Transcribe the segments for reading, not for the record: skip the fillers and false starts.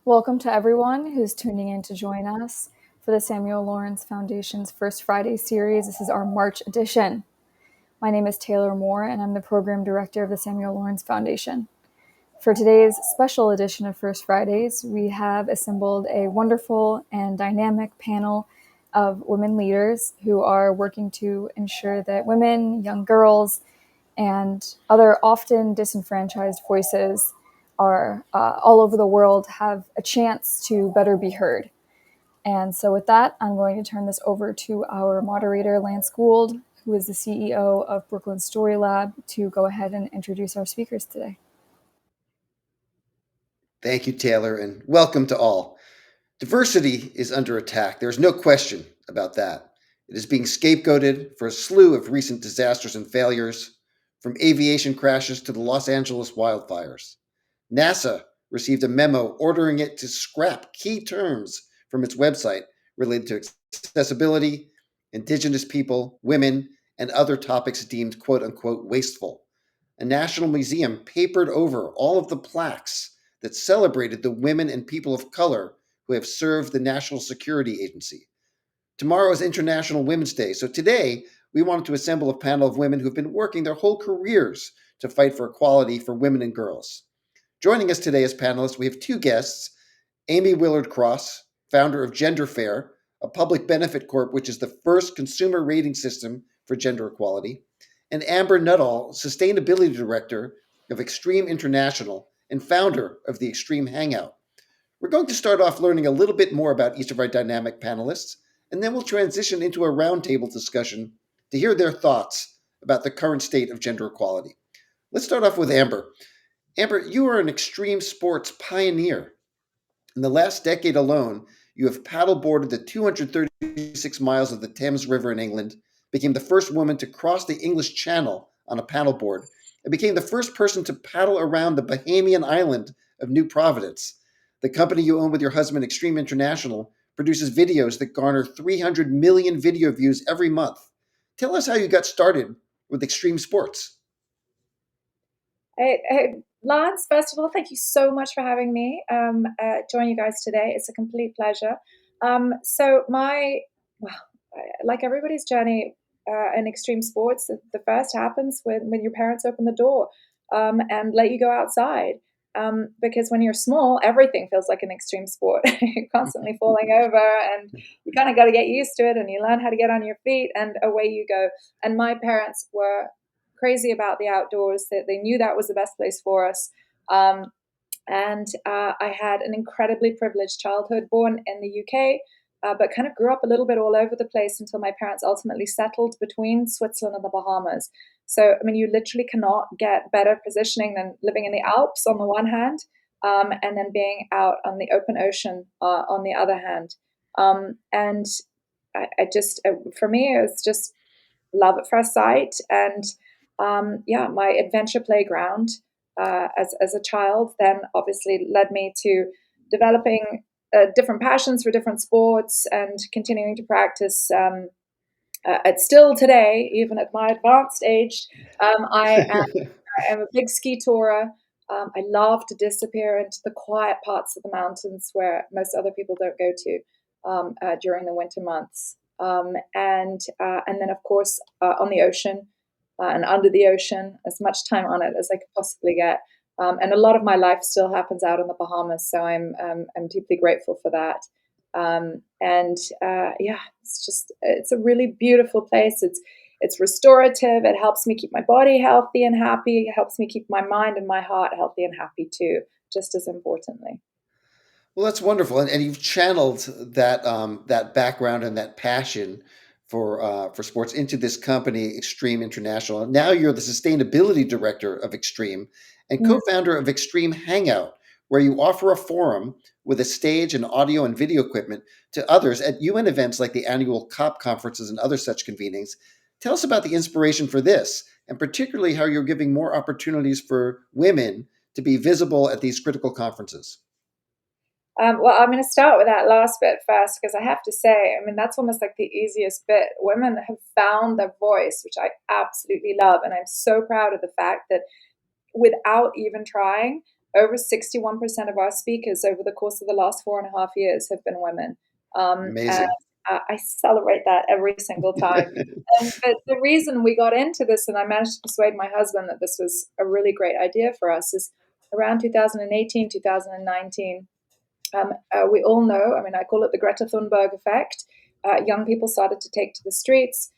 Welcome to everyone who's tuning in to join us for the Samuel Lawrence Foundation's First Friday series. This is our March edition. My name is Taylor Moore, and I'm the Program Director of the Samuel Lawrence Foundation. For today's special edition of First Fridays, we have assembled a wonderful and dynamic panel of women leaders who are working to ensure that women, young girls, and other often disenfranchised voices are all over the world have a chance to better be heard. And so with that, I'm going to turn this over to our moderator, Lance Gould, who is the CEO of Brooklyn Story Lab, to go ahead and introduce our speakers today. Thank you, Taylor, and welcome to all. Diversity is under attack. There's no question about that. It is being scapegoated for a slew of recent disasters and failures, from aviation crashes to the Los Angeles wildfires. NASA received a memo ordering it to scrap key terms from its website related to accessibility, indigenous people, women, and other topics deemed quote unquote wasteful. A national museum papered over all of the plaques that celebrated the women and people of color who have served the National Security Agency. Tomorrow is International Women's Day, so today we wanted to assemble a panel of women who have been working their whole careers to fight for equality for women and girls. Joining us today as panelists, we have two guests: Amy-Willard Cross, founder of Gender Fair, a public benefit corp which is the first consumer rating system for gender equality, and Amber Nuttall, sustainability director of Extreme International and founder of the Extreme Hangout. We're going to start off learning a little bit more about each of our dynamic panelists, and then we'll transition into a roundtable discussion to hear their thoughts about the current state of gender equality. Let's start off with Amber. Amber, you are an extreme sports pioneer. In the last decade alone, you have paddleboarded the 236 miles of the Thames River in England, became the first woman to cross the English Channel on a paddleboard, and became the first person to paddle around the Bahamian island of New Providence. The company you own with your husband, Extreme International, produces videos that garner 300 million video views every month. Tell us how you got started with extreme sports. Hey, Lance, first of all, thank you so much for having me join you guys today. It's a complete pleasure. Like everybody's journey in extreme sports, the first happens when your parents open the door and let you go outside. Because when you're small, everything feels like an extreme sport. You're constantly falling over, and you kind of got to get used to it, and you learn how to get on your feet, and away you go. And my parents were crazy about the outdoors. They knew that was the best place for us. I had an incredibly privileged childhood, born in the UK, but kind of grew up a little bit all over the place until my parents ultimately settled between Switzerland and the Bahamas. So, I mean, you literally cannot get better positioning than living in the Alps on the one hand, and then being out on the open ocean on the other hand. For me, it was just love at first sight. And my adventure playground as a child then obviously led me to developing different passions for different sports and continuing to practice. It's still today, even at my advanced age, I am a big ski tourer. I love to disappear into the quiet parts of the mountains where most other people don't go to during the winter months. And then, of course, on the ocean and under the ocean, as much time on it as I could possibly get. And a lot of my life still happens out in the Bahamas, so I'm deeply grateful for that. It's a really beautiful place. It's restorative. It helps me keep my body healthy and happy. It helps me keep my mind and my heart healthy and happy too, just as importantly. Well, that's wonderful, and you've channeled that background and that passion for sports into this company, Extreme International. Now you're the sustainability director of Extreme and co-founder of Extreme Hangout, where you offer a forum with a stage and audio and video equipment to others at UN events like the annual COP conferences and other such convenings. Tell us about the inspiration for this, and particularly how you're giving more opportunities for women to be visible at these critical conferences. Well, I'm going to start with that last bit first, because I have to say, I mean, that's almost like the easiest bit. Women have found their voice, which I absolutely love. And I'm so proud of the fact that without even trying, over 61% of our speakers over the course of the last 4.5 years have been women. And Amazing. I celebrate that every single time. But the reason we got into this, and I managed to persuade my husband that this was a really great idea for us, is around 2018, 2019. We all know, I mean, I call it the Greta Thunberg effect. Young people started to take to the streets,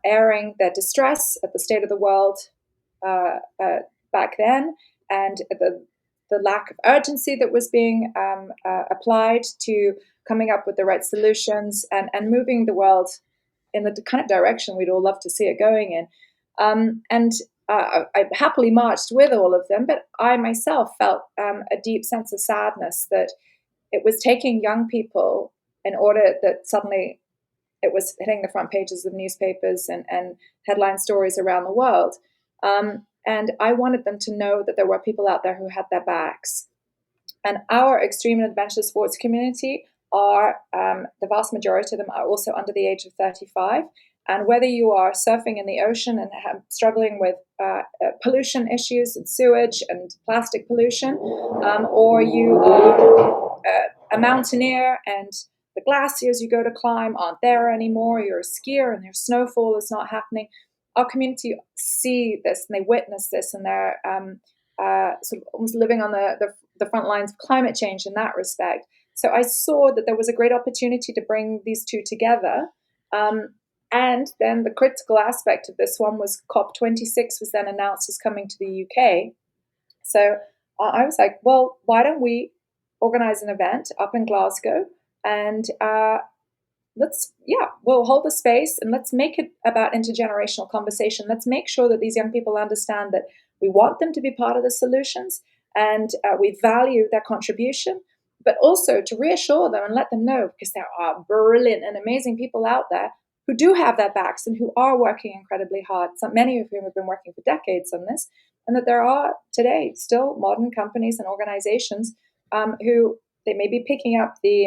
airing their distress at the state of the world back then, and the lack of urgency that was being applied to coming up with the right solutions and moving the world in the kind of direction we'd all love to see it going in. I happily marched with all of them, but I myself felt a deep sense of sadness that it was taking young people in order that suddenly it was hitting the front pages of newspapers and headline stories around the world. And I wanted them to know that there were people out there who had their backs. And our extreme and adventure sports community are, the vast majority of them are also under the age of 35. And whether you are surfing in the ocean and struggling with pollution issues and sewage and plastic pollution, or you are a mountaineer and the glaciers you go to climb aren't there anymore, you're a skier and there's snowfall is not happening, our community see this and they witness this, and they're sort of almost living on the front lines of climate change in that respect. So I saw that there was a great opportunity to bring these two together. And then the critical aspect of this one was COP26 was then announced as coming to the UK. So I was like, well, why don't we organize an event up in Glasgow and we'll hold a space and let's make it about intergenerational conversation. Let's make sure that these young people understand that we want them to be part of the solutions and we value their contribution, but also to reassure them and let them know, because there are brilliant and amazing people out there who do have their backs and who are working incredibly hard, many of whom have been working for decades on this, and that there are today still modern companies and organizations who they may be picking up the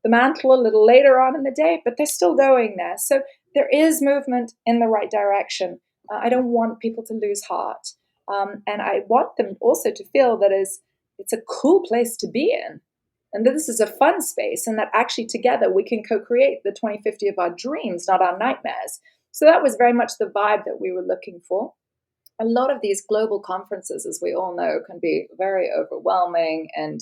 mantle a little later on in the day, but they're still going there. So there is movement in the right direction. I don't want people to lose heart. And I want them also to feel that it's a cool place to be in, and that this is a fun space, and that actually together we can co-create the 2050 of our dreams, not our nightmares. So that was very much the vibe that we were looking for. A lot of these global conferences, as we all know, can be very overwhelming, and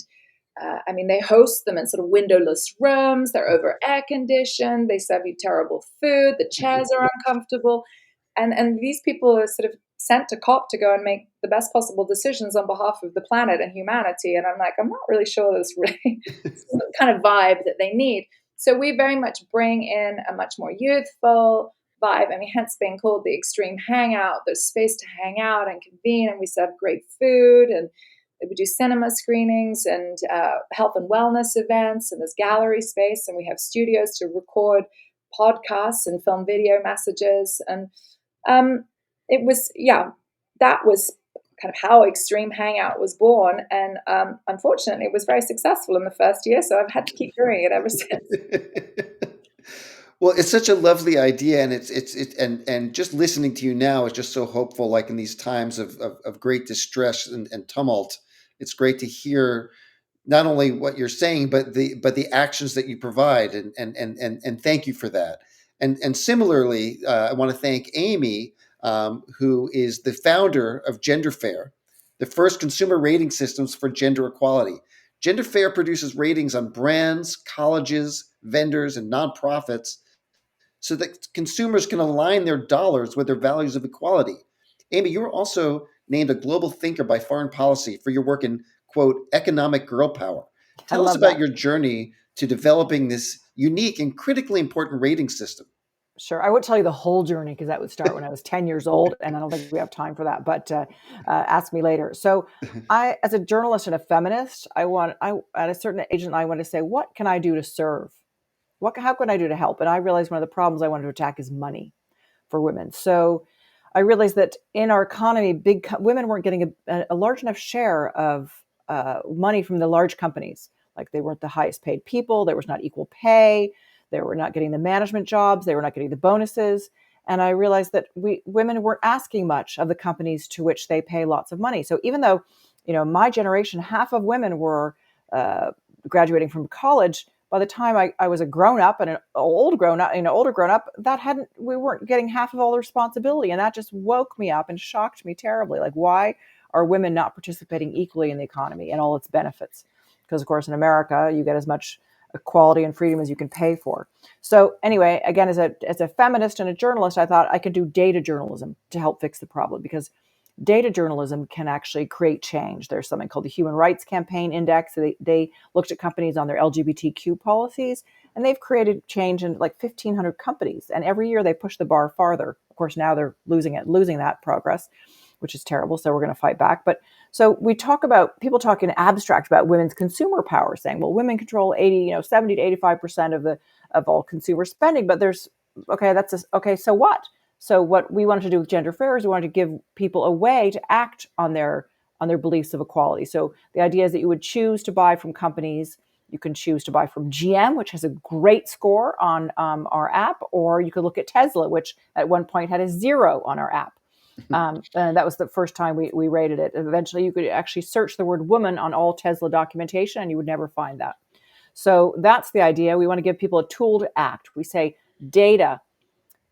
they host them in sort of windowless rooms. They're over air conditioned. They serve you terrible food. The chairs are uncomfortable. And these people are sort of sent to COP to go and make the best possible decisions on behalf of the planet and humanity. And I'm like, I'm not really sure this really is the kind of vibe that they need. So we very much bring in a much more youthful vibe. Hence being called the Extreme Hangout. There's space to hang out and convene, and we serve great food, and we do cinema screenings and health and wellness events, and there's gallery space, and we have studios to record podcasts and film video messages. And that was kind of how Extreme Hangout was born. And unfortunately, it was very successful in the first year, so I've had to keep doing it ever since. Well, it's such a lovely idea, and and just listening to you now is just so hopeful. Like in these times of great distress and tumult, it's great to hear not only what you're saying, but the actions that you provide, and thank you for that. And similarly, I want to thank Amy, who is the founder of GenderFair, the first consumer rating systems for gender equality. GenderFair produces ratings on brands, colleges, vendors, and nonprofits so that consumers can align their dollars with their values of equality. Amy, you were also named a global thinker by Foreign Policy for your work in, quote, economic girl power. Tell us about your journey to developing this unique and critically important rating system. Sure. I would tell you the whole journey because that would start when I was 10 years old, and I don't think we have time for that, but ask me later. So I, as a journalist and a feminist, at a certain age, I want to say, what can I do to serve? How can I do to help? And I realized one of the problems I wanted to attack is money for women. So I realized that in our economy, women weren't getting a large enough share of money from the large companies. Like they weren't the highest paid people. There was not equal pay. They were not getting the management jobs. They were not getting the bonuses. And I realized that women weren't asking much of the companies to which they pay lots of money. So even though My generation, half of women were graduating from college. By the time I was a grown up and an older grown up, we weren't getting half of all the responsibility. And that just woke me up and shocked me terribly. Like, why are women not participating equally in the economy and all its benefits? Because, of course, in America, you get as much equality and freedom as you can pay for. So anyway, again, as a feminist and a journalist, I thought I could do data journalism to help fix the problem, because data journalism can actually create change. There's something called the Human Rights Campaign Index. They looked at companies on their LGBTQ policies, and they've created change in like 1,500 companies. And every year they push the bar farther. Of course, now they're losing that progress, which is terrible. So we're going to fight back. But so people talk in abstract about women's consumer power, saying, well, women control 70 to 85% of all consumer spending. But so what? So what we wanted to do with Gender Fair is we wanted to give people a way to act on their beliefs of equality. So the idea is that you would choose to buy from companies. You can choose to buy from GM, which has a great score on our app, or you could look at Tesla, which at one point had a 0 on our app. And that was the first time we rated it. Eventually, you could actually search the word woman on all Tesla documentation, and you would never find that. So that's the idea. We want to give people a tool to act. We say data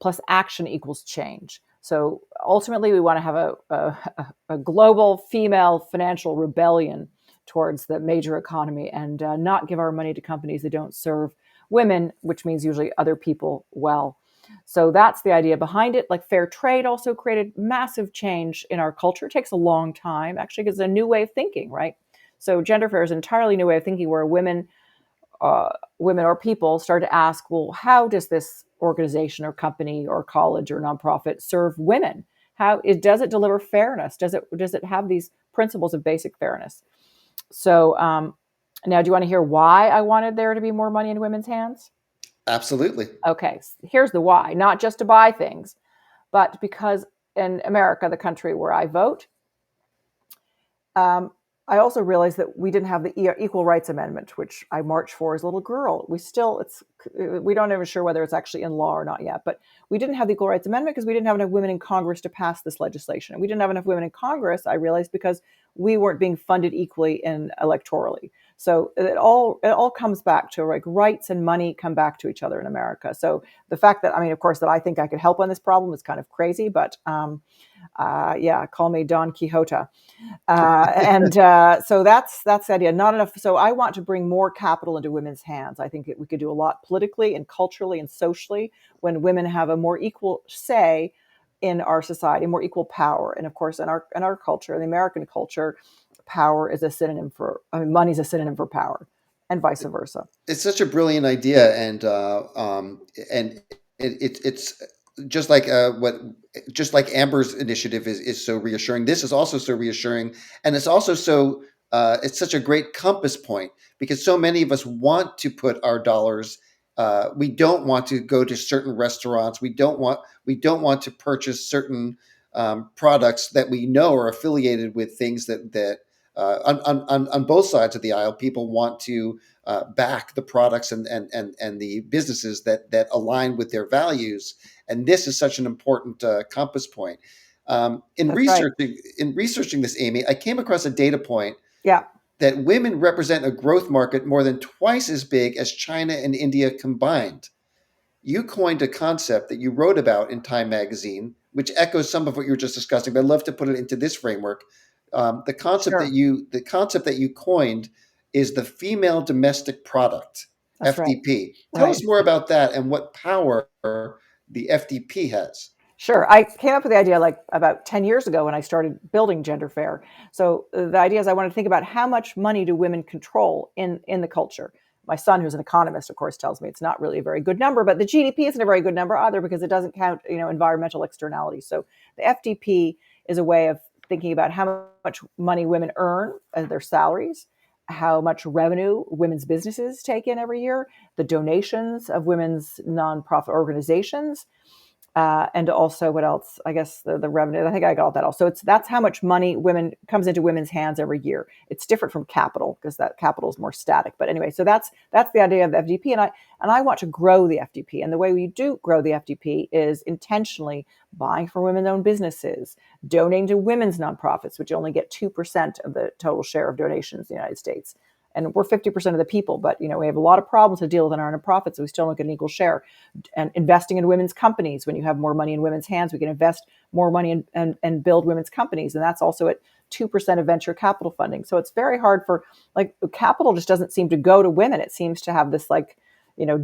plus action equals change. So ultimately, we want to have a global female financial rebellion towards the major economy, and not give our money to companies that don't serve women, which means usually other people well. So that's the idea behind it. Like fair trade also created massive change in our culture. It takes a long time, actually, because it's a new way of thinking, right? So gender fair is an entirely new way of thinking, where women or people start to ask, well, how does this organization or company or college or nonprofit serve women? Does it deliver fairness? Does it have these principles of basic fairness? So now, do you want to hear why I wanted there to be more money in women's hands? Absolutely. Okay, here's the why. Not just to buy things, but because in America, the country where I vote, I also realized that we didn't have the Equal Rights Amendment, which I marched for as a little girl. We don't even sure whether it's actually in law or not yet, but we didn't have the Equal Rights Amendment because we didn't have enough women in Congress to pass this legislation. And we didn't have enough women in Congress, I realized, because we weren't being funded equally electorally. So it all comes back to, like, rights and money come back to each other in America. So the fact that, of course, that I think I could help on this problem is kind of crazy, but call me Don Quixote. So that's the idea. Not enough. So I want to bring more capital into women's hands. I think we could do a lot politically and culturally and socially when women have a more equal say in our society, more equal power. And of course, in our culture, the American culture, power is a synonym for money is a synonym for power, and vice versa. It's such a brilliant idea, and it's just like Amber's initiative is so reassuring. This is also so reassuring, and it's also so it's such a great compass point, because so many of us want to put our dollars. We don't want to go to certain restaurants. We don't want to purchase certain products that we know are affiliated with things that on both sides of the aisle, people want to back the products and the businesses that align with their values. And this is such an important compass point. In researching this, Amy, I came across a data point that women represent a growth market more than twice as big as China and India combined. You coined a concept that you wrote about in Time magazine, which echoes some of what you were just discussing, but I'd love to put it into this framework. The concept that you coined is the female domestic product, That's FDP. Right. Tell us more about that and what power the FDP has. Sure. I came up with the idea like about 10 years ago when I started building Gender Fair. So the idea is I wanted to think about how much money do women control in the culture. My son, who's an economist, of course, tells me it's not really a very good number, but the GDP isn't a very good number either because it doesn't count, environmental externalities. So the FDP is a way of thinking about how much money women earn as their salaries, how much revenue women's businesses take in every year, the donations of women's nonprofit organizations, And also, what else? I guess the revenue. I think I got all that. Also, that's how much money women comes into women's hands every year. It's different from capital because that capital is more static. But anyway, so that's the idea of the FDP, and I want to grow the FDP. And the way we do grow the FDP is intentionally buying from women-owned businesses, donating to women's nonprofits, which only get 2% of the total share of donations in the United States. And we're 50% of the people, but we have a lot of problems to deal with in our nonprofits, so we still don't get an equal share. And investing in women's companies, when you have more money in women's hands, we can invest more money and build women's companies, and that's also at 2% of venture capital funding. So it's very hard for capital just doesn't seem to go to women. It seems to have this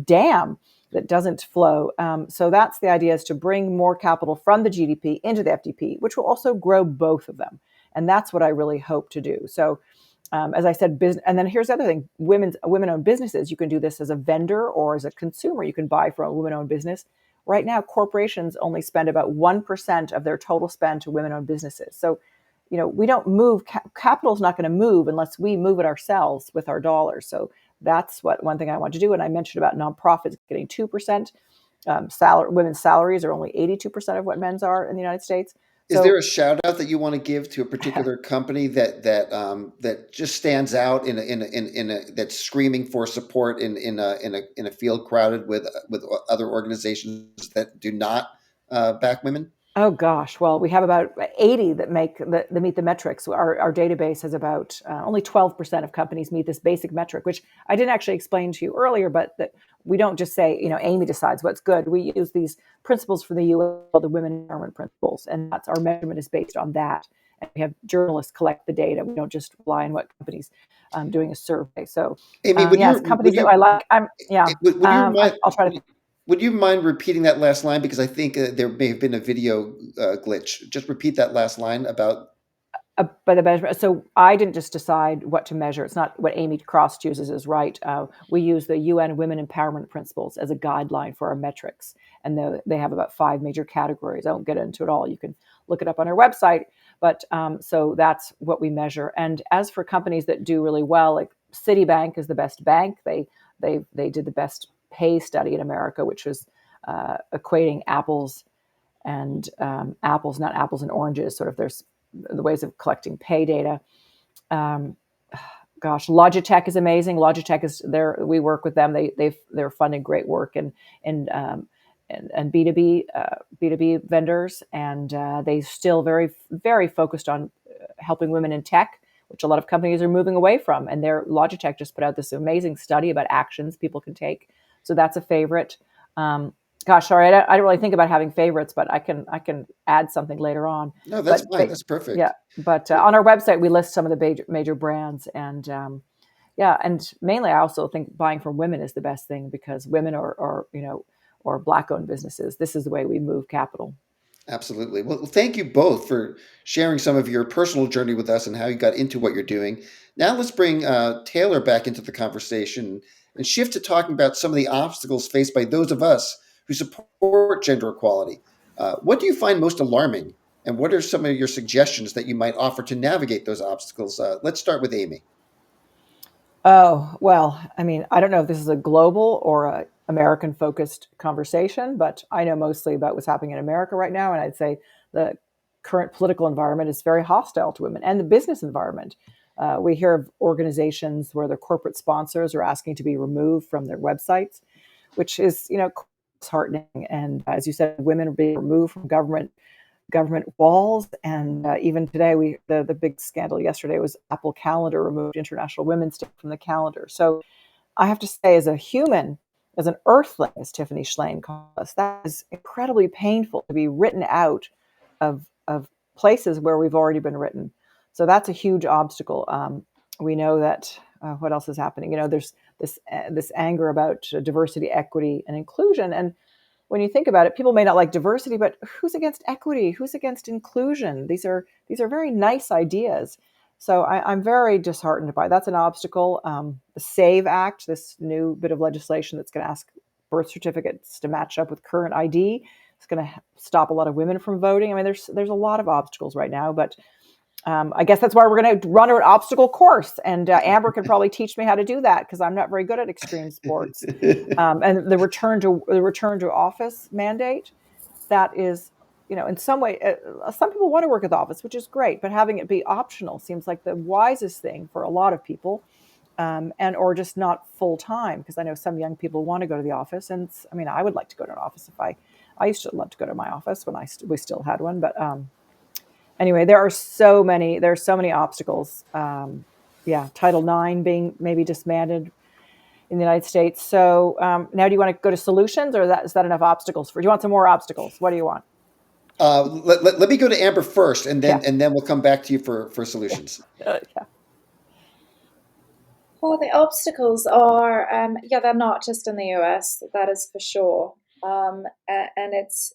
dam that doesn't flow. So that's the idea, is to bring more capital from the GDP into the FDP, which will also grow both of them, and that's what I really hope to do. So. As I said, business, and then here's the other thing: women-owned businesses. You can do this as a vendor or as a consumer. You can buy from a women-owned business. Right now, corporations only spend about 1% of their total spend to women-owned businesses. So, we don't move. Capital is not going to move unless we move it ourselves with our dollars. So that's one thing I want to do. And I mentioned about nonprofits getting 2%. Women's salaries are only 82% of what men's are in the United States. Is there a shout out that you want to give to a particular company that just stands out that's screaming for support in a field crowded with other organizations that do not back women? Oh gosh, well, we have about 80 that meet the metrics. Our database has about only 12% of companies meet this basic metric, which I didn't actually explain to you earlier, but that we don't just say, Amy decides what's good. We use these principles for the UN, the Women Empowerment Principles, and that's our measurement is based on that. And we have journalists collect the data. We don't just rely on what companies doing a survey. So, Amy, companies that I like, I'll try to. Would you mind repeating that last line? Because I think there may have been a video glitch. Just repeat that last line about. By the measurement. So I didn't just decide what to measure. It's not what Amy Cross chooses is right. We use the UN Women Empowerment Principles as a guideline for our metrics. And they have about 5 major categories. I won't get into it all. You can look it up on our website. But so that's what we measure. And as for companies that do really well, like Citibank is the best bank. They did the best pay study in America, which was equating apples and apples, not apples and oranges. Sort of there's the ways of collecting pay data. Logitech is amazing. Logitech is there. We work with them. They're funding great work and B2B vendors, and they still very, very focused on helping women in tech, which a lot of companies are moving away from. And their Logitech just put out this amazing study about actions people can take. So that's a favorite. Sorry, I don't really think about having favorites, but I can add something later on. No, that's fine. That's perfect. Yeah, but on our website we list some of the major brands, and and mainly I also think buying from women is the best thing, because women or Black-owned businesses. This is the way we move capital. Absolutely. Well, thank you both for sharing some of your personal journey with us and how you got into what you're doing. Now let's bring Taylor back into the conversation and shift to talking about some of the obstacles faced by those of us who support gender equality. What do you find most alarming, and what are some of your suggestions that you might offer to navigate those obstacles? Let's start with Amy. Oh, well, I mean, I don't know if this is a global or a American-focused conversation, but I know mostly about what's happening in America right now, and I'd say the current political environment is very hostile to women, and the business environment. We hear of organizations where their corporate sponsors are asking to be removed from their websites, which is, disheartening. And as you said, women are being removed from government walls. And even today, the big scandal yesterday was Apple Calendar removed International Women's Day from the calendar. So I have to say, as a human, as an earthling, as Tiffany Schlein calls us, that is incredibly painful to be written out of places where we've already been written. So that's a huge obstacle. We know that what else is happening? There's this anger about diversity, equity, and inclusion. And when you think about it, people may not like diversity, but who's against equity? Who's against inclusion? These are very nice ideas. So I'm very disheartened by it. That's an obstacle. The SAVE Act, this new bit of legislation that's going to ask birth certificates to match up with current ID, it's going to stop a lot of women from voting. I mean, there's a lot of obstacles right now, but I guess that's why we're going to run an obstacle course. And Amber can probably teach me how to do that, because I'm not very good at extreme sports. And the return to office mandate. that is, in some way, some people want to work at the office, which is great, but having it be optional seems like the wisest thing for a lot of people, and or just not full time, because I know some young people want to go to the office, and I mean, I would like to go to an office if I used to love to go to my office when we still had one, but anyway, there's so many obstacles. Yeah, Title IX being maybe disbanded in the United States. So now, do you want to go to solutions, or is that enough obstacles do you want some more obstacles? What do you want? Let me go to Amber first, and then Yeah. we'll come back to you for solutions. Yeah. Well, the obstacles are, they're not just in the US, that is for sure. And it's,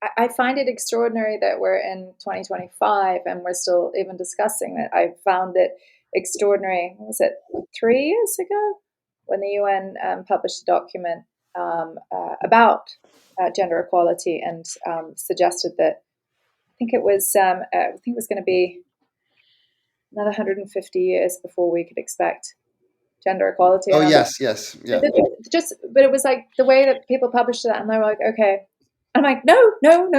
I find it extraordinary that we're in 2025 and we're still even discussing it. I found it extraordinary, what was it, 3 years ago, when the UN published a document about gender equality and suggested that I think it was going to be another 150 years before we could expect gender equality. Oh, And yes, yeah. But it was like the way that people published that, and they were like, okay. I'm like, no,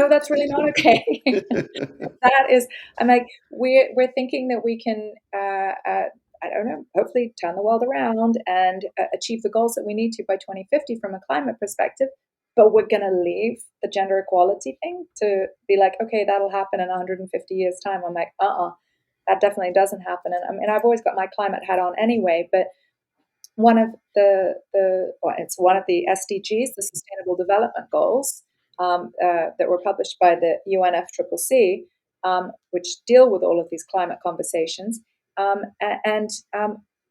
that's really not okay. That is, I'm like, we're thinking that we can, I don't know, hopefully turn the world around and achieve the goals that we need to by 2050 from a climate perspective. But we're going to leave the gender equality thing to be like, okay, that'll happen in 150 years' time. I'm like, that definitely doesn't happen. And I mean, I've always got my climate hat on anyway, but one of it's one of the SDGs, the Sustainable Development Goals, that were published by the UNFCCC, which deal with all of these climate conversations. And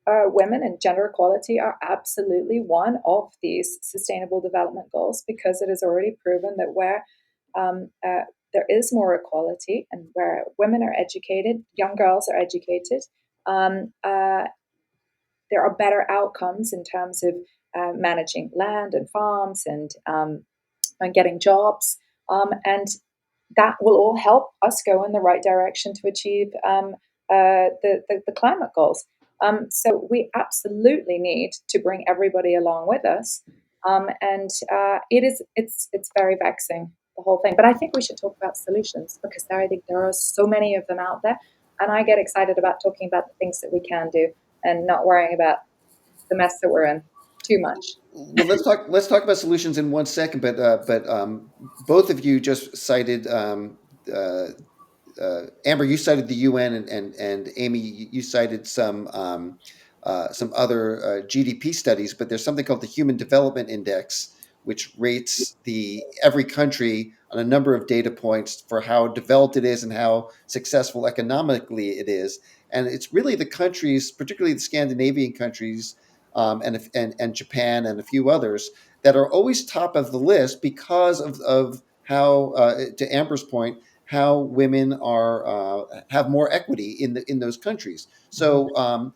women and gender equality are absolutely one of these Sustainable Development Goals, because it is already proven that where there is more equality and where women are educated, young girls are educated, there are better outcomes in terms of managing land and farms and getting jobs. And that will all help us go in the right direction to achieve the climate goals. So we absolutely need to bring everybody along with us. And it's very vexing, the whole thing. But I think we should talk about solutions, because I think there are so many of them out there. And I get excited about talking about the things that we can do and not worrying about the mess that we're in too much. Well, let's talk about solutions in 1 second. But both of you just cited Amber. You cited the UN, and Amy, you cited some other GDP studies. But there's something called the Human Development Index, which rates every country on a number of data points for how developed it is and how successful economically it is. And it's really the countries, particularly the Scandinavian countries, and Japan and a few others, that are always top of the list because of how, to Amber's point, how women are have more equity in those countries. So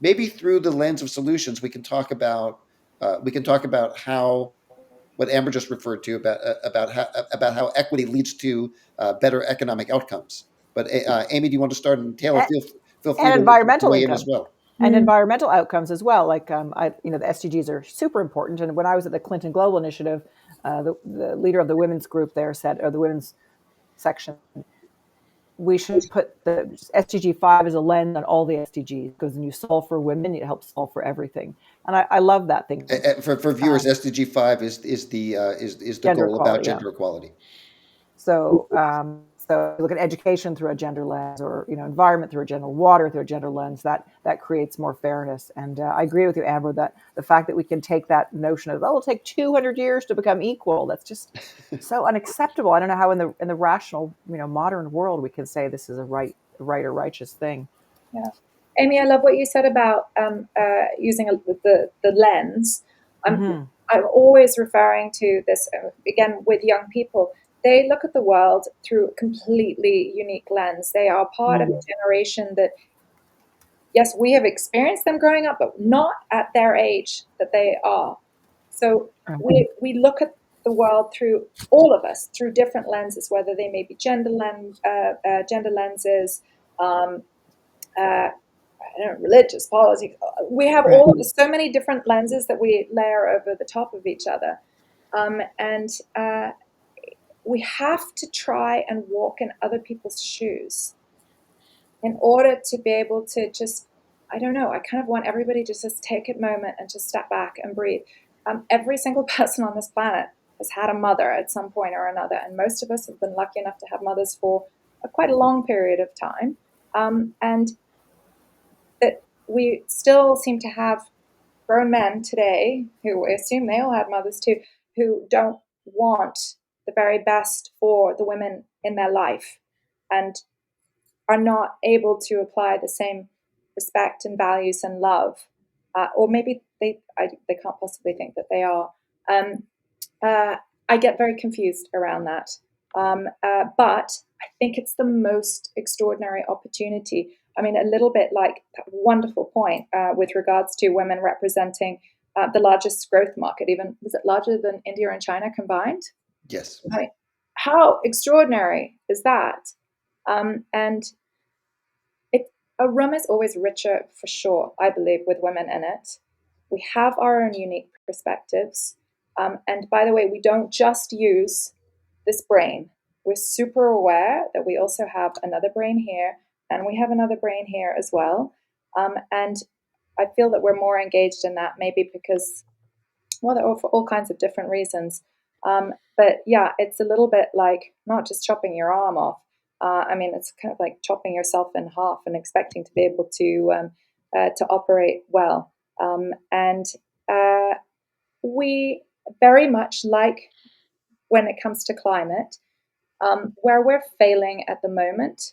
maybe through the lens of solutions, we can talk about how what Amber just referred to about how equity leads to better economic outcomes. But Amy, do you want to start? And Taylor, feel free And to environmental weigh in income. as well. And environmental outcomes as well. Like, the SDGs are super important. And when I was at the Clinton Global Initiative, the leader of the women's group there said, or the women's section, we should put the SDG 5 as a lens on all the SDGs, because when you solve for women, it helps solve for everything. And I love that thing. For viewers, SDG 5 is the goal about gender equality. So look at education through a gender lens, or environment through a gender, water through a gender lens. That creates more fairness. And I agree with you, Amber, that the fact that we can take that notion of, it'll take 200 years to become equal, that's just so unacceptable. I don't know how in the rational modern world we can say this is a right or righteous thing. Yeah, Amy, I love what you said about using the lens. I'm always referring to this again with young people. They look at the world through a completely unique lens. They are part of a generation that, yes, we have experienced them growing up, but not at their age that they are. So we look at the world through, all of us, through different lenses, whether they may be gender lenses, religious, politics. We have all of so many different lenses that we layer over the top of each other. And we have to try and walk in other people's shoes in order to be able to just, I don't know, I kind of want everybody to just take a moment and just step back and breathe. Every single person on this planet has had a mother at some point or another, and most of us have been lucky enough to have mothers for quite a long period of time. And that we still seem to have grown men today who assume they all had mothers too, who don't want the very best for the women in their life and are not able to apply the same respect and values and love, or maybe they can't possibly think that they are. I get very confused around that, but I think it's the most extraordinary opportunity. I mean, a little bit like that wonderful point with regards to women representing the largest growth market. Even was it larger than India and China combined? Yes. I mean, how extraordinary is that? And a room is always richer for sure, I believe, with women in it. We have our own unique perspectives. And by the way, we don't just use this brain. We're super aware that we also have another brain here, and we have another brain here as well. And I feel that we're more engaged in that, maybe because, well, there are for all kinds of different reasons. But yeah, it's a little bit like not just chopping your arm off. I mean, it's kind of like chopping yourself in half and expecting to be able to operate well. And we very much like when it comes to climate, where we're failing at the moment,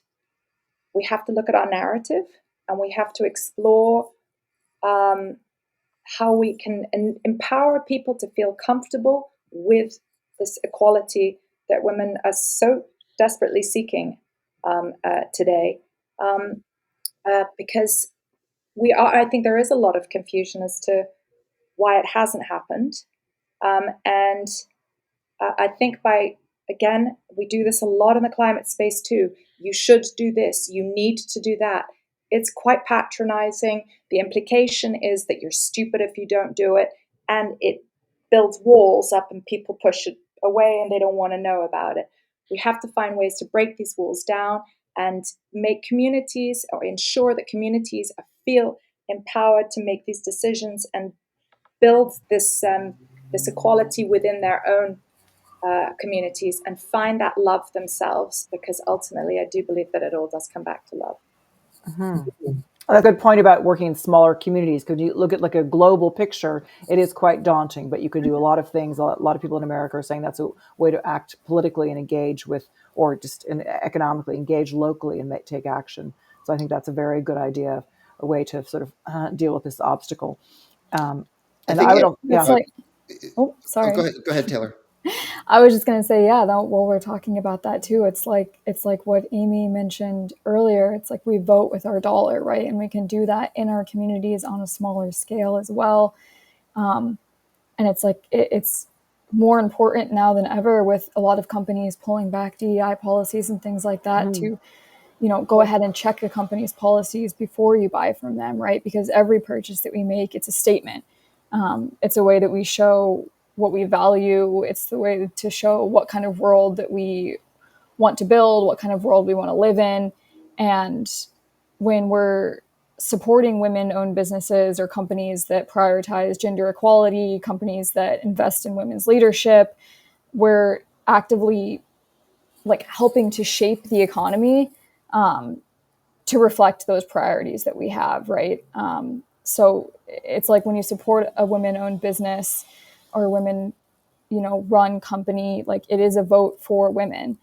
we have to look at our narrative and we have to explore how we can empower people to feel comfortable with this equality that women are so desperately seeking today. Because I think there is a lot of confusion as to why it hasn't happened. And I think again, we do this a lot in the climate space too. You should do this, you need to do that. It's quite patronizing. The implication is that you're stupid if you don't do it, and it builds walls up and people push it away and they don't want to know about it. We have to find ways to break these walls down and make communities, or ensure that communities feel empowered to make these decisions and build this equality within their own communities and find that love themselves, because ultimately I do believe that it all does come back to love. Mm-hmm. That's a good point about working in smaller communities. Because you look at like a global picture, it is quite daunting, but you could do a lot of things. A lot of people in America are saying that's a way to act politically and engage with, or just economically engage locally and take action. So I think that's a very good idea, a way to sort of deal with this obstacle. And I would, yeah. Like, oh, sorry. Go ahead, Taylor. I was just going to say, yeah, while we're talking about that too, it's like what Amy mentioned earlier. It's like we vote with our dollar, right? And we can do that in our communities on a smaller scale as well. And it's like it's more important now than ever, with a lot of companies pulling back DEI policies and things like that, to go ahead and check a company's policies before you buy from them, right? Because every purchase that we make, it's a statement. It's a way that we show what we value. It's the way to show what kind of world that we want to build, what kind of world we want to live in. And when we're supporting women-owned businesses or companies that prioritize gender equality, companies that invest in women's leadership, we're actively like helping to shape the economy to reflect those priorities that we have, right? So it's like when you support a women-owned business or a women, run company, like it is a vote for women.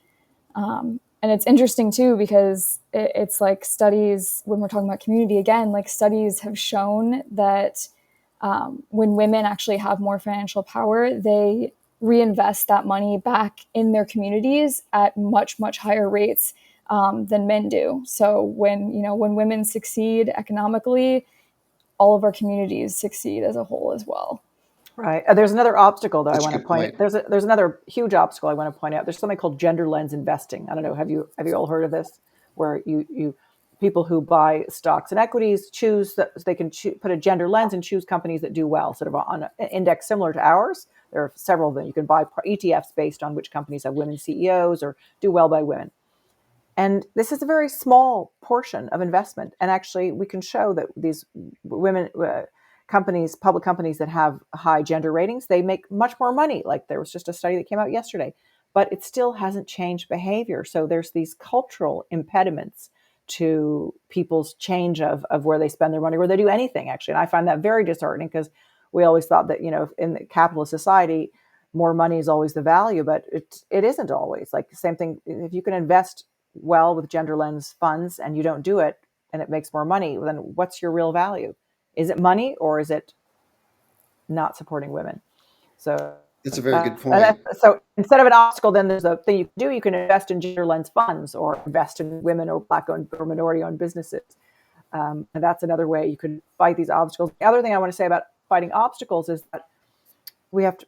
And it's interesting too, because it's like studies, when we're talking about community again, like studies have shown that when women actually have more financial power, they reinvest that money back in their communities at much, much higher rates than men do. So when women succeed economically, all of our communities succeed as a whole as well. Right. There's another obstacle that That's I want to point. There's another huge obstacle I want to point out. There's something called gender lens investing. I don't know. Have you all heard of this? Where you people who buy stocks and equities choose that they can put a gender lens and choose companies that do well, sort of on an index similar to ours. There are several that you can buy ETFs based on which companies have women CEOs or do well by women. And this is a very small portion of investment. And actually, we can show that these women companies, public companies that have high gender ratings, they make much more money. Like there was just a study that came out yesterday, but it still hasn't changed behavior. So there's these cultural impediments to people's change of where they spend their money, where they do anything, actually. And I find that very disheartening because we always thought that, in the capitalist society, more money is always the value, but it isn't always. Like the same thing, if you can invest well with gender lens funds and you don't do it and it makes more money, then what's your real value? Is it money or is it not supporting women? So that's a very good point. So instead of an obstacle, then there's a thing you can do. You can invest in gender lens funds or invest in women or Black-owned or minority-owned businesses. And that's another way you could fight these obstacles. The other thing I want to say about fighting obstacles is that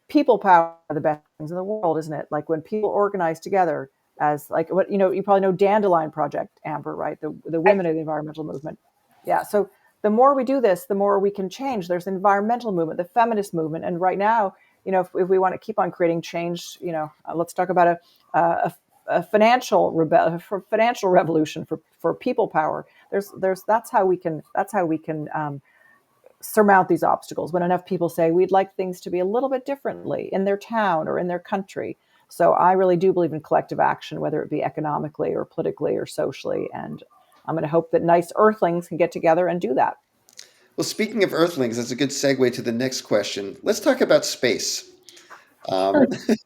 people power are the best things in the world, isn't it? Like when people organize together as you probably know Dandelion Project, Amber, right? The women of the environmental movement. Yeah. So the more we do this, the more we can change. There's the environmental movement, the feminist movement. And right now, if we want to keep on creating change, let's talk about a financial revolution for people power. That's how we can surmount these obstacles when enough people say we'd like things to be a little bit differently in their town or in their country. So I really do believe in collective action, whether it be economically or politically or socially. And I'm going to hope that nice earthlings can get together and do that. Well, speaking of earthlings, that's a good segue to the next question. Let's talk about space. The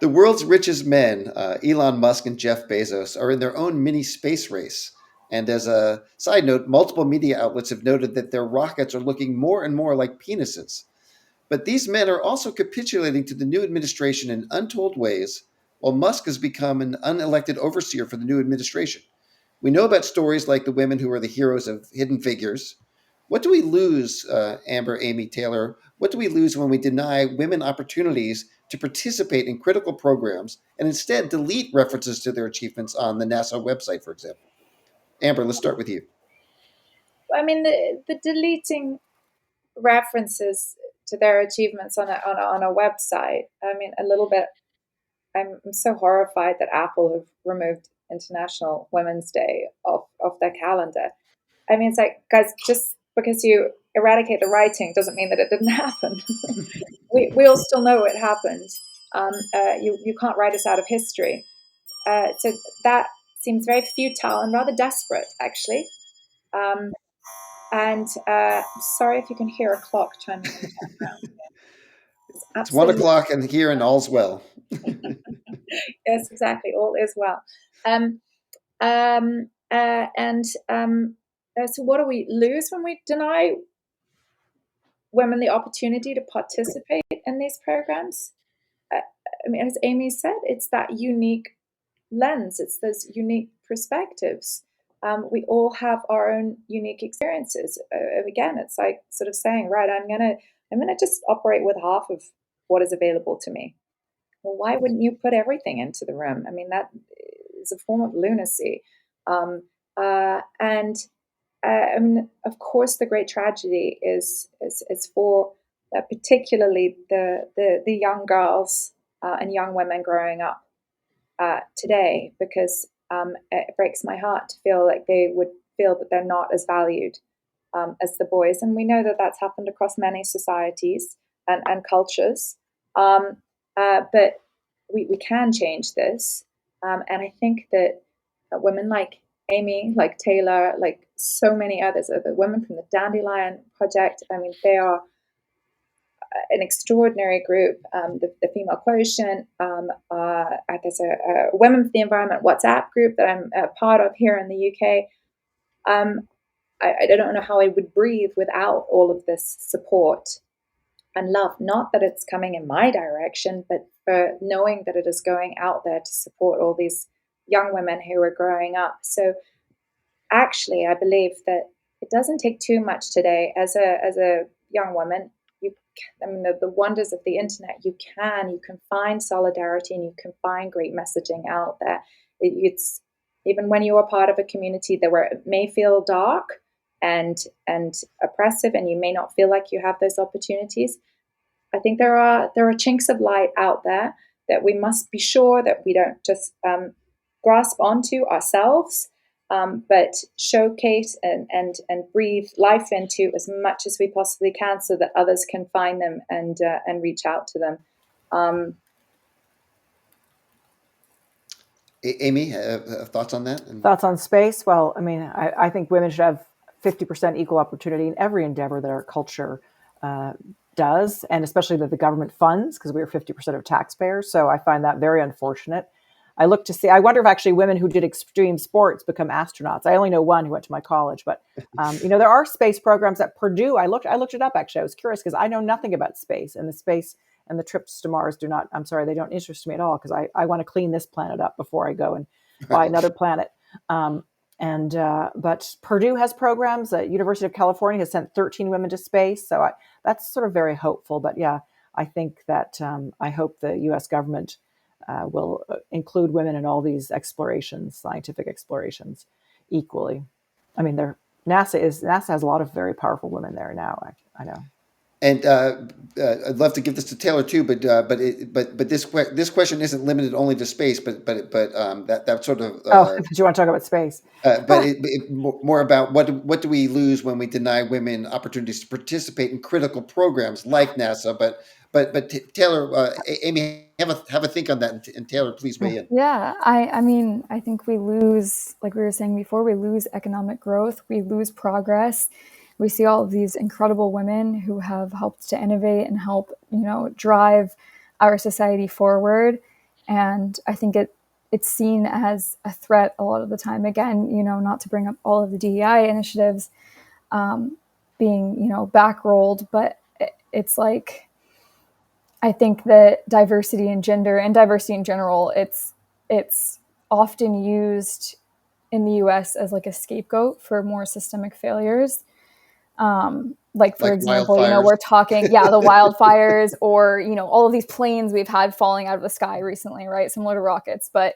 world's richest men, Elon Musk and Jeff Bezos, are in their own mini space race. And as a side note, multiple media outlets have noted that their rockets are looking more and more like penises. But these men are also capitulating to the new administration in untold ways, while Musk has become an unelected overseer for the new administration. We know about stories like the women who are the heroes of Hidden Figures. What do we lose, Amber, Amy, Taylor? What do we lose when we deny women opportunities to participate in critical programs and instead delete references to their achievements on the NASA website, for example? Amber, let's start with you. I mean, the deleting references to their achievements on a website. I mean, a little bit. I'm so horrified that Apple have removed International Women's Day off their calendar. I mean, it's like, guys, just because you eradicate the writing doesn't mean that it didn't happen. we all still know it happened. You can't write us out of history. So that seems very futile and rather desperate, actually. And sorry if you can hear a clock chiming in the background. It's 1 o'clock and here and all's well. Yes, exactly. All is well. So what do we lose when we deny women the opportunity to participate in these programs? I mean, as Amy said, it's that unique lens. It's those unique perspectives. We all have our own unique experiences. Again, it's like sort of saying, right, I'm gonna just operate with half of what is available to me. Well, why wouldn't you put everything into the room? I mean, that is a form of lunacy. I mean, of course, the great tragedy is for particularly the young girls and young women growing up today, because it breaks my heart to feel like they would feel that they're not as valued as the boys. And we know that that's happened across many societies and cultures. But we can change this. And I think that women like Amy, like Taylor, like so many others, the women from the Dandelion Project, I mean, they are an extraordinary group. The Female Quotient, there's a Women for the Environment WhatsApp group that I'm a part of here in the UK. I don't know how I would breathe without all of this support and love. Not that it's coming in my direction, but for knowing that it is going out there to support all these young women who are growing up. So actually, I believe that it doesn't take too much today as a young woman. The wonders of the internet, you can find solidarity and you can find great messaging out there. It's even when you are part of a community that where it may feel dark and oppressive and you may not feel like you have those opportunities, I think there are chinks of light out there that we must be sure that we don't just grasp onto ourselves, but showcase and breathe life into as much as we possibly can, so that others can find them and reach out to them. Amy, thoughts on that? Thoughts on space? Well, I mean, I think women should have 50% equal opportunity in every endeavor that our culture does, and especially that the government funds, because we are 50% of taxpayers. So I find that very unfortunate. I look to see, I wonder if actually women who did extreme sports become astronauts. I only know one who went to my college, but there are space programs at Purdue. I looked it up actually. I was curious because I know nothing about space, and the space and the trips to Mars they don't interest me at all, because I want to clean this planet up before I go and buy another planet. But Purdue has programs. The University of California has sent 13 women to space. So that's sort of very hopeful. But yeah, I think that I hope the U.S. government will include women in all these explorations, scientific explorations, equally. I mean, NASA has a lot of very powerful women there now. I know. And I'd love to give this to Taylor too, but this question isn't limited only to space, but that sort of. Do you want to talk about space? But more about what do we lose when we deny women opportunities to participate in critical programs like NASA? But Taylor, Amy, have a think on that, and Taylor, please weigh in. Yeah, I mean, I think we lose, like we were saying before, we lose economic growth, we lose progress. We see all of these incredible women who have helped to innovate and help, drive our society forward. And I think it's seen as a threat a lot of the time. Again, not to bring up all of the DEI initiatives being, backrolled, but it's like, I think that diversity and gender and diversity in general, it's often used in the US as like a scapegoat for more systemic failures. For example, we're talking, the wildfires, or, all of these planes we've had falling out of the sky recently, right? Similar to rockets, but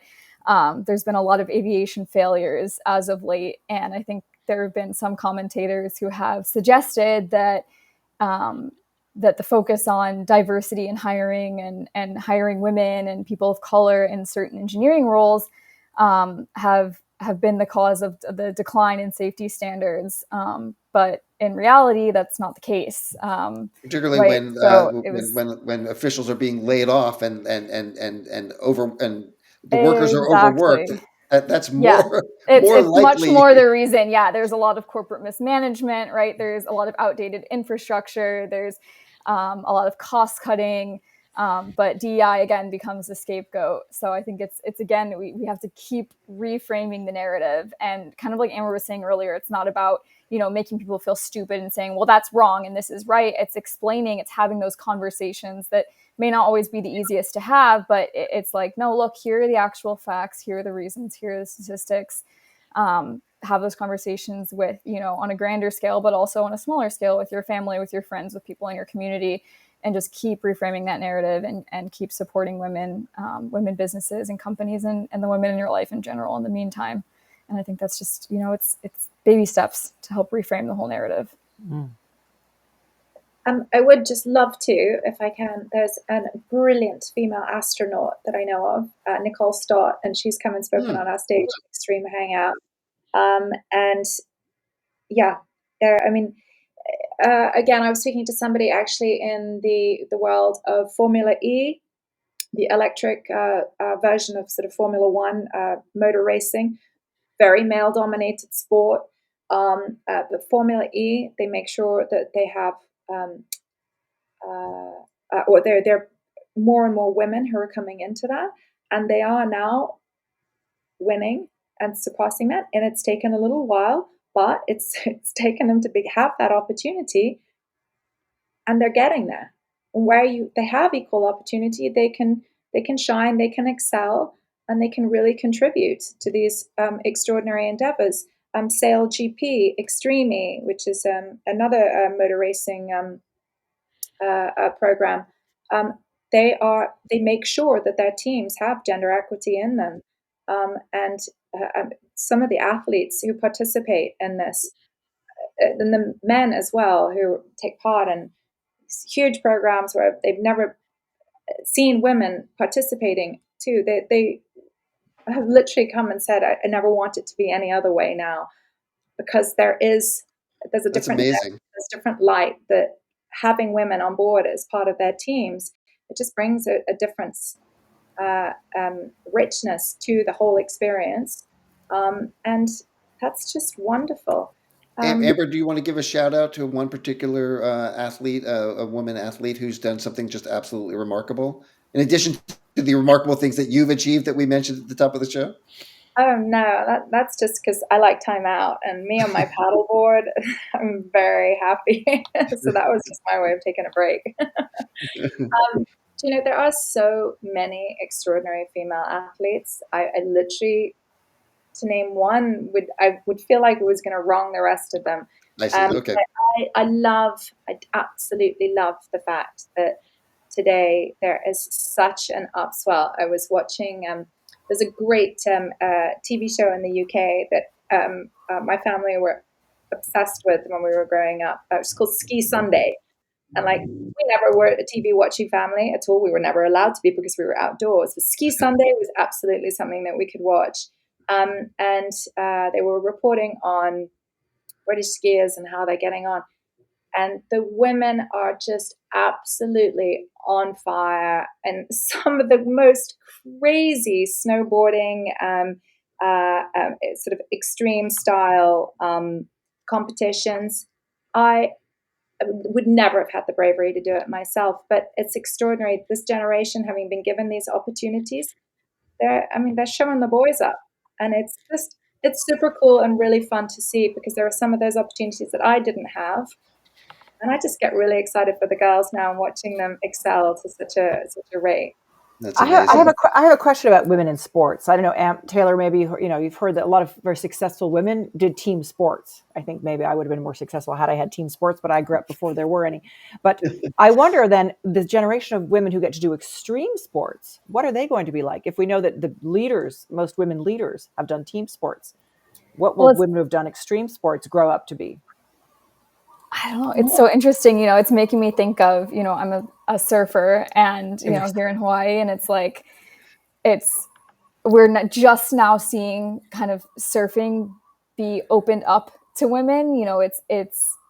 there's been a lot of aviation failures as of late. And I think there have been some commentators who have suggested that that the focus on diversity and hiring and hiring women and people of color in certain engineering roles have been the cause of the decline in safety standards. But in reality, that's not the case. Particularly right? when officials are being laid off and the workers are overworked. Exactly. That's more it's likely. Much more the reason. Yeah, there's a lot of corporate mismanagement, right? There's a lot of outdated infrastructure. There's a lot of cost cutting. But DEI again becomes the scapegoat. So I think it's again, we have to keep reframing the narrative, and kind of like Amber was saying earlier, it's not about, making people feel stupid and saying, well, that's wrong and this is right. It's explaining, it's having those conversations that may not always be the easiest to have, but it's like, no, look, here are the actual facts, here are the reasons, here are the statistics. Have those conversations with, on a grander scale, but also on a smaller scale with your family, with your friends, with people in your community, and just keep reframing that narrative and keep supporting women businesses and companies and the women in your life in general in the meantime. And I think that's just, it's baby steps to help reframe the whole narrative. Mm. I would just love to, if I can, there's a brilliant female astronaut that I know of, Nicole Stott, and she's come and spoken on our stage at Extreme Hangout. And yeah, again, I was speaking to somebody actually in the world of Formula E, the electric version of sort of Formula One motor racing, very male-dominated sport. But Formula E, they make sure that they have, or there are more and more women who are coming into that, and they are now winning and surpassing that. And it's taken a little while, but it's taken them to have that opportunity, and they're getting there. And where they have equal opportunity, they can shine, they can excel, and they can really contribute to these extraordinary endeavors. Sail GP, Extreme E, which is another motor racing program. They make sure that their teams have gender equity in them, and some of the athletes who participate in this, and the men as well who take part in huge programs where they've never seen women participating too. They have literally come and said, I never want it to be any other way now, because there's a That's different depth, amazing. there's different light that having women on board as part of their teams, it just brings a different richness to the whole experience. And that's just wonderful. Amber, do you want to give a shout out to one particular athlete, a woman athlete who's done something just absolutely remarkable, in addition to the remarkable things that you've achieved that we mentioned at the top of the show? Oh no, that's just because I like time out, and me on my paddleboard, I'm very happy. So that was just my way of taking a break. There are so many extraordinary female athletes. I literally, to name one, I would feel like it was going to wrong the rest of them. I see. Okay. I absolutely love the fact that today there is such an upswell. I was watching, there's a great TV show in the UK that my family were obsessed with when we were growing up. It's called Ski Sunday. And like, we never were a TV watching family at all. We were never allowed to be because we were outdoors. But Ski Sunday was absolutely something that we could watch. And they were reporting on British skiers and how they're getting on. And the women are just absolutely on fire. And some of the most crazy snowboarding, sort of extreme style competitions. I would never have had the bravery to do it myself, but it's extraordinary. This generation having been given these opportunities, they're showing the boys up, and it's super cool and really fun to see, because there are some of those opportunities that I didn't have, and I just get really excited for the girls now and watching them excel to such a rate. That's I have amazing. I have a question about women in sports. I don't know, Taylor, maybe you've heard that a lot of very successful women did team sports. I think maybe I would have been more successful had I had team sports, but I grew up before there were any. But I wonder then, the generation of women who get to do extreme sports, what are they going to be like? If we know that most women leaders have done team sports, what will women who have done extreme sports grow up to be? I don't know. It's so interesting. It's making me think of, I'm a surfer, and, here in Hawaii, and it's like, we're not just now seeing kind of surfing be opened up to women.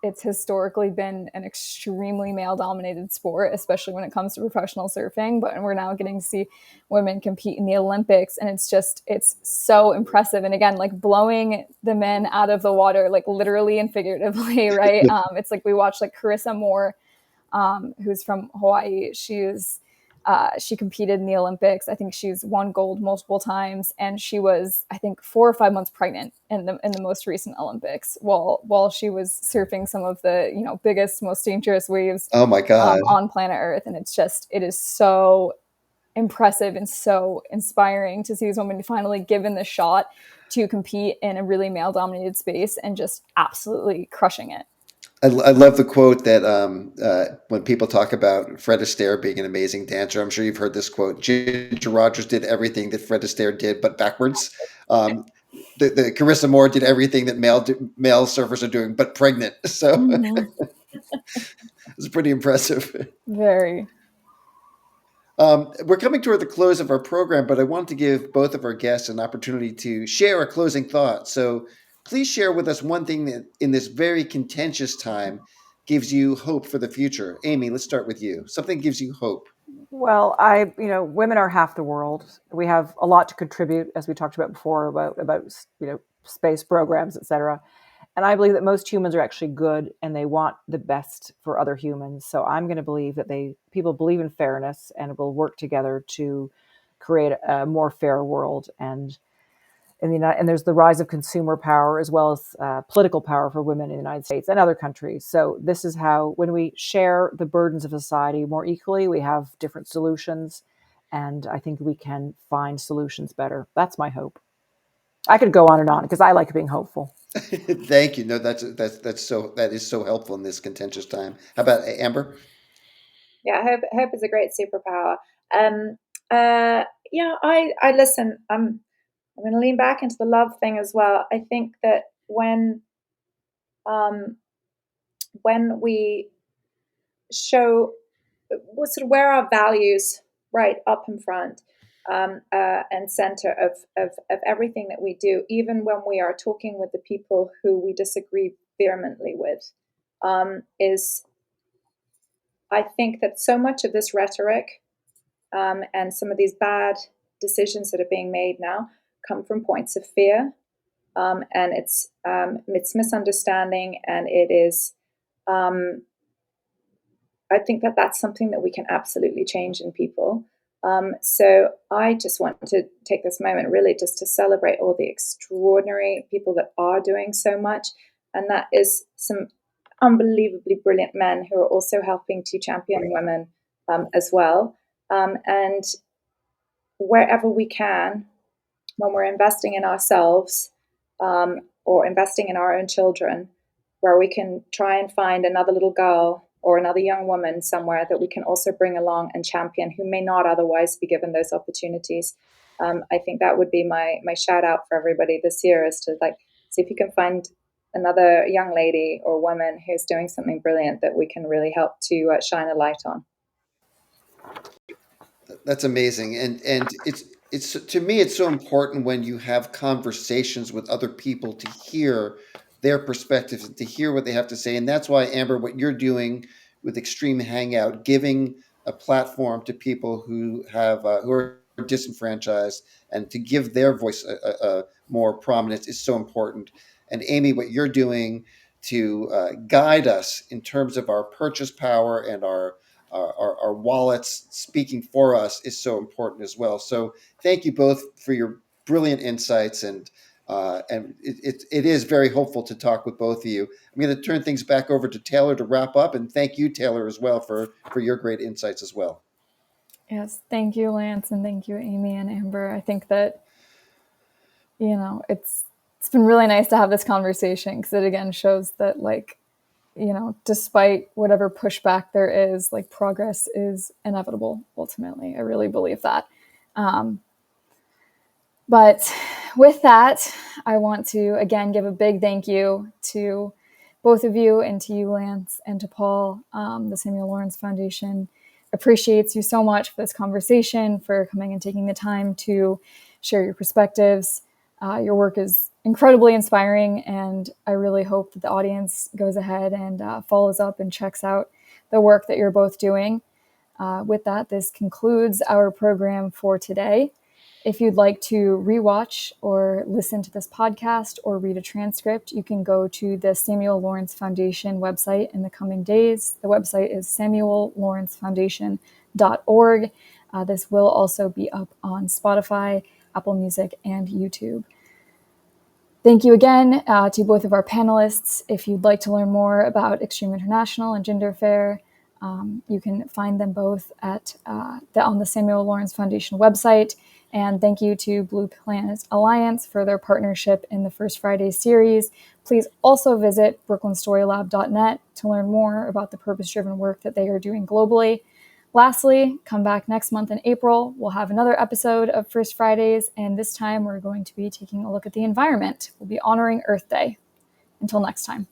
It's historically been an extremely male dominated sport, especially when it comes to professional surfing, but we're now getting to see women compete in the Olympics, and it's so impressive. And again, like, blowing the men out of the water, like literally and figuratively, right? It's like, we watched like Carissa Moore, who's from Hawaii. She competed in the Olympics. I think she's won gold multiple times, and she was, I think, 4 or 5 months pregnant in the most recent Olympics, while she was surfing some of the biggest, most dangerous waves Oh my God. on planet Earth. And it is so impressive and so inspiring to see these women finally given the shot to compete in a really male dominated space and just absolutely crushing it. I love the quote that when people talk about Fred Astaire being an amazing dancer, I'm sure you've heard this quote: Ginger Rogers did everything that Fred Astaire did, but backwards. The Carissa Moore did everything that male surfers are doing, but pregnant. So it's pretty impressive. Very. We're coming toward the close of our program, but I want to give both of our guests an opportunity to share a closing thought. So please share with us one thing that in this very contentious time gives you hope for the future. Amy, let's start with you. Something gives you hope. Well, women are half the world. We have a lot to contribute, as we talked about before, about space programs, et cetera. And I believe that most humans are actually good, and they want the best for other humans. So I'm going to believe that people believe in fairness and will work together to create a more fair world. And there's the rise of consumer power, as well as political power for women in the United States and other countries. So this is how, when we share the burdens of society more equally, we have different solutions, and I think we can find solutions better. That's my hope. I could go on because I like being hopeful. Thank you. No, that is so helpful in this contentious time. How about Amber? Yeah, hope is a great superpower. I listen. I'm going to lean back into the love thing as well. I think that when we show sort of where our values right up in front and center of everything that we do, even when we are talking with the people who we disagree vehemently with, is I think that so much of this rhetoric and some of these bad decisions that are being made now come from points of fear, and it's misunderstanding, and it is. I think that that's something that we can absolutely change in people. So I just want to take this moment really just to celebrate all the extraordinary people that are doing so much. And that is some unbelievably brilliant men who are also helping to champion women as well. And wherever we can, when we're investing in ourselves or investing in our own children, where we can try and find another little girl or another young woman somewhere that we can also bring along and champion who may not otherwise be given those opportunities. I think that would be my shout out for everybody this year, is to see if you can find another young lady or woman who's doing something brilliant that we can really help to shine a light on. That's amazing. And it's to me, it's so important when you have conversations with other people to hear their perspectives, to hear what they have to say. And that's why, Amber, what you're doing with Extreme Hangout, giving a platform to people who are disenfranchised, and to give their voice a more prominence, is so important. And Amy, what you're doing to guide us in terms of our purchase power and our wallets speaking for us is so important as well. So thank you both for your brilliant insights, and it is very hopeful to talk with both of you. I'm going to turn things back over to Taylor to wrap up, and thank you, Taylor, as well for your great insights as well. Yes, thank you, Lance, and thank you, Amy and Amber. I think that, it's been really nice to have this conversation, because it again shows that, despite whatever pushback there is, progress is inevitable ultimately. I really believe that. But with that, I want to again give a big thank you to both of you, and to you, Lance, and to Paul. The Samuel Lawrence Foundation appreciates you so much for this conversation, for coming and taking the time to share your perspectives. Your work is incredibly inspiring, and I really hope that the audience goes ahead and follows up and checks out the work that you're both doing. With that, this concludes our program for today. If you'd like to rewatch or listen to this podcast or read a transcript, you can go to the Samuel Lawrence Foundation website in the coming days. The website is samuellawrencefoundation.org. This will also be up on Spotify, Apple Music, and YouTube. Thank you again to both of our panelists. If you'd like to learn more about Extreme International and Gender Fair, you can find them both on the Samuel Lawrence Foundation website. And thank you to Blue Planet Alliance for their partnership in the First Friday series. Please also visit brooklynstorylab.net to learn more about the purpose-driven work that they are doing globally. Lastly, come back next month in April. We'll have another episode of First Fridays, and this time we're going to be taking a look at the environment. We'll be honoring Earth Day. Until next time.